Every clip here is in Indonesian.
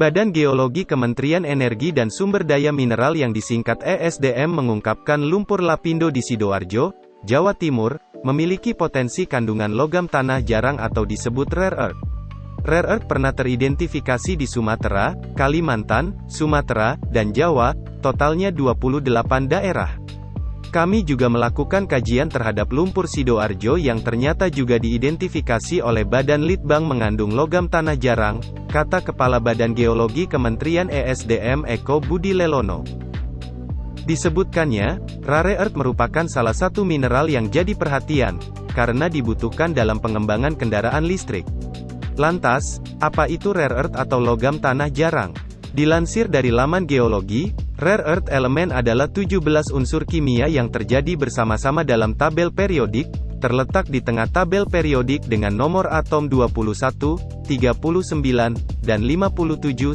Badan Geologi Kementerian Energi dan Sumber Daya Mineral yang disingkat ESDM mengungkapkan lumpur lapindo di Sidoarjo, Jawa Timur, memiliki potensi kandungan logam tanah jarang atau disebut rare earth. Rare earth pernah teridentifikasi di Sumatera, Kalimantan, Sumatera, dan Jawa, totalnya 28 daerah. Kami juga melakukan kajian terhadap lumpur Sidoarjo yang ternyata juga diidentifikasi oleh Badan Litbang mengandung logam tanah jarang, kata Kepala Badan Geologi Kementerian ESDM Eko Budi Lelono. Disebutkannya, rare earth merupakan salah satu mineral yang jadi perhatian, karena dibutuhkan dalam pengembangan kendaraan listrik. Lantas, apa itu rare earth atau logam tanah jarang? Dilansir dari laman geologi, rare earth elemen adalah 17 unsur kimia yang terjadi bersama-sama dalam tabel periodik, terletak di tengah tabel periodik dengan nomor atom 21, 39, dan 57-71.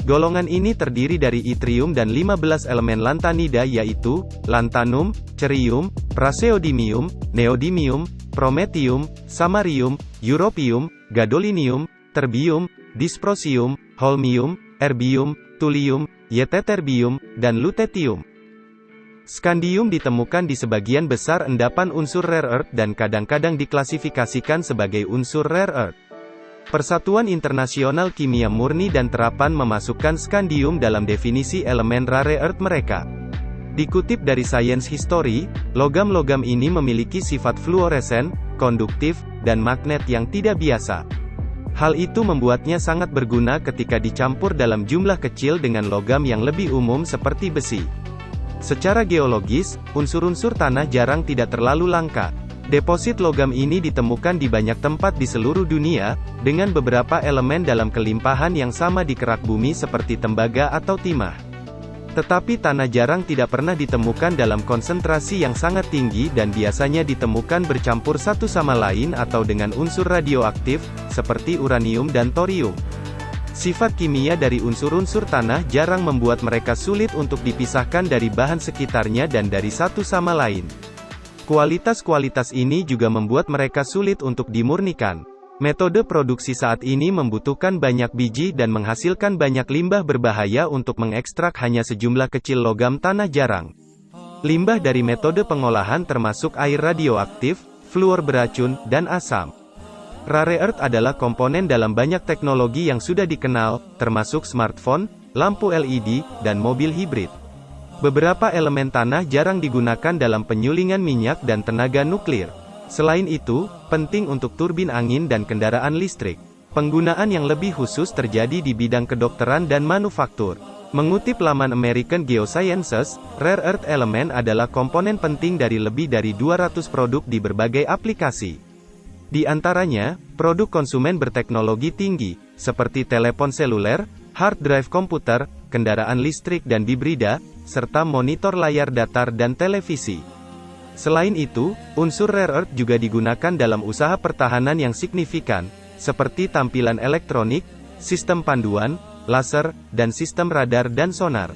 Golongan ini terdiri dari yttrium dan 15 elemen lantanida yaitu, lantanum, cerium, praseodymium, neodymium, prometium, samarium, europium, gadolinium, terbium, dysprosium, holmium, erbium, thulium, ytterbium, dan lutetium. Skandium ditemukan di sebagian besar endapan unsur rare earth dan kadang-kadang diklasifikasikan sebagai unsur rare earth. Persatuan Internasional Kimia Murni dan Terapan memasukkan skandium dalam definisi elemen rare earth mereka. Dikutip dari Science History, logam-logam ini memiliki sifat fluoresen, konduktif, dan magnet yang tidak biasa. Hal itu membuatnya sangat berguna ketika dicampur dalam jumlah kecil dengan logam yang lebih umum seperti besi. Secara geologis, unsur-unsur tanah jarang tidak terlalu langka. Deposit logam ini ditemukan di banyak tempat di seluruh dunia, dengan beberapa elemen dalam kelimpahan yang sama di kerak bumi seperti tembaga atau timah. Tetapi tanah jarang tidak pernah ditemukan dalam konsentrasi yang sangat tinggi dan biasanya ditemukan bercampur satu sama lain atau dengan unsur radioaktif, seperti uranium dan thorium. Sifat kimia dari unsur-unsur tanah jarang membuat mereka sulit untuk dipisahkan dari bahan sekitarnya dan dari satu sama lain. Kualitas-kualitas ini juga membuat mereka sulit untuk dimurnikan. Metode produksi saat ini membutuhkan banyak biji dan menghasilkan banyak limbah berbahaya untuk mengekstrak hanya sejumlah kecil logam tanah jarang. Limbah dari metode pengolahan termasuk air radioaktif, fluor beracun, dan asam. Rare earth adalah komponen dalam banyak teknologi yang sudah dikenal, termasuk smartphone, lampu LED, dan mobil hibrid. Beberapa elemen tanah jarang digunakan dalam penyulingan minyak dan tenaga nuklir. Selain itu, penting untuk turbin angin dan kendaraan listrik. Penggunaan yang lebih khusus terjadi di bidang kedokteran dan manufaktur. Mengutip laman American Geosciences, rare earth elemen adalah komponen penting dari lebih dari 200 produk di berbagai aplikasi. Di antaranya, produk konsumen berteknologi tinggi, seperti telepon seluler, hard drive komputer, kendaraan listrik dan hibrida, serta monitor layar datar dan televisi. Selain itu, unsur rare earth juga digunakan dalam usaha pertahanan yang signifikan, seperti tampilan elektronik, sistem panduan, laser, dan sistem radar dan sonar.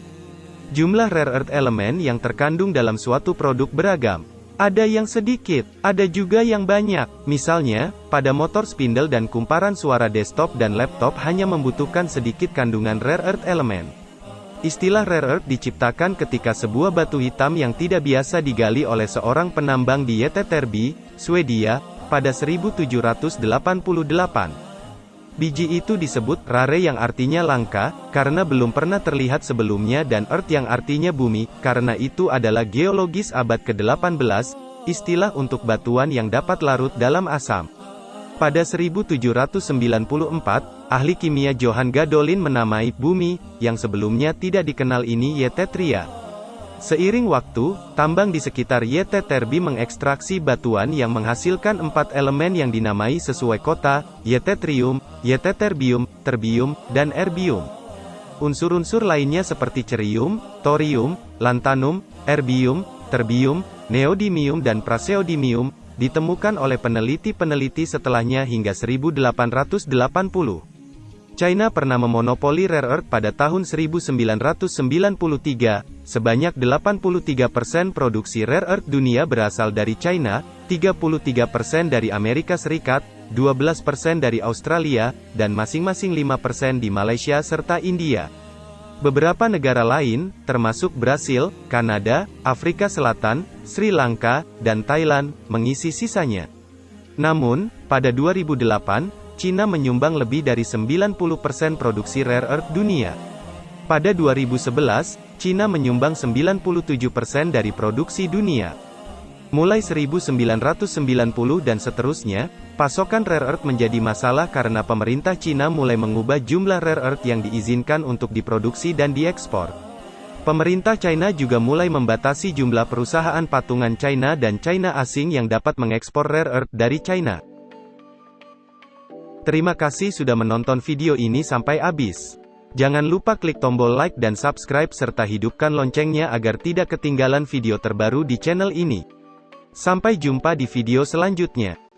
Jumlah rare earth elemen yang terkandung dalam suatu produk beragam. Ada yang sedikit, ada juga yang banyak. Misalnya, pada motor spindle dan kumparan suara desktop dan laptop hanya membutuhkan sedikit kandungan rare earth elemen. Istilah rare earth diciptakan ketika sebuah batu hitam yang tidak biasa digali oleh seorang penambang di Ytterby, Swedia, pada 1788. Biji itu disebut rare yang artinya langka, karena belum pernah terlihat sebelumnya dan earth yang artinya bumi, karena itu adalah geologis abad ke-18, istilah untuk batuan yang dapat larut dalam asam. Pada 1794, ahli kimia Johann Gadolin menamai bumi, yang sebelumnya tidak dikenal ini Yttertria. Seiring waktu, tambang di sekitar Ytterby mengekstraksi batuan yang menghasilkan 4 elemen yang dinamai sesuai kota, yttrium, ytterbium, terbium, dan erbium. Unsur-unsur lainnya seperti cerium, thorium, lantanum, erbium, terbium, neodymium dan praseodymium, ditemukan oleh peneliti-peneliti setelahnya hingga 1880. China pernah memonopoli rare earth pada tahun 1993, sebanyak 83% produksi rare earth dunia berasal dari China, 33% dari Amerika Serikat, 12% dari Australia, dan masing-masing 5% di Malaysia serta India. Beberapa negara lain, termasuk Brasil, Kanada, Afrika Selatan, Sri Lanka, dan Thailand, mengisi sisanya. Namun, pada 2008, Cina menyumbang lebih dari 90% produksi rare earth dunia. Pada 2011, Cina menyumbang 97% dari produksi dunia. Mulai 1990 dan seterusnya, pasokan rare earth menjadi masalah karena pemerintah Cina mulai mengubah jumlah rare earth yang diizinkan untuk diproduksi dan diekspor. Pemerintah China juga mulai membatasi jumlah perusahaan patungan China dan China asing yang dapat mengekspor rare earth dari China. Terima kasih sudah menonton video ini sampai habis. Jangan lupa klik tombol like dan subscribe serta hidupkan loncengnya agar tidak ketinggalan video terbaru di channel ini. Sampai jumpa di video selanjutnya.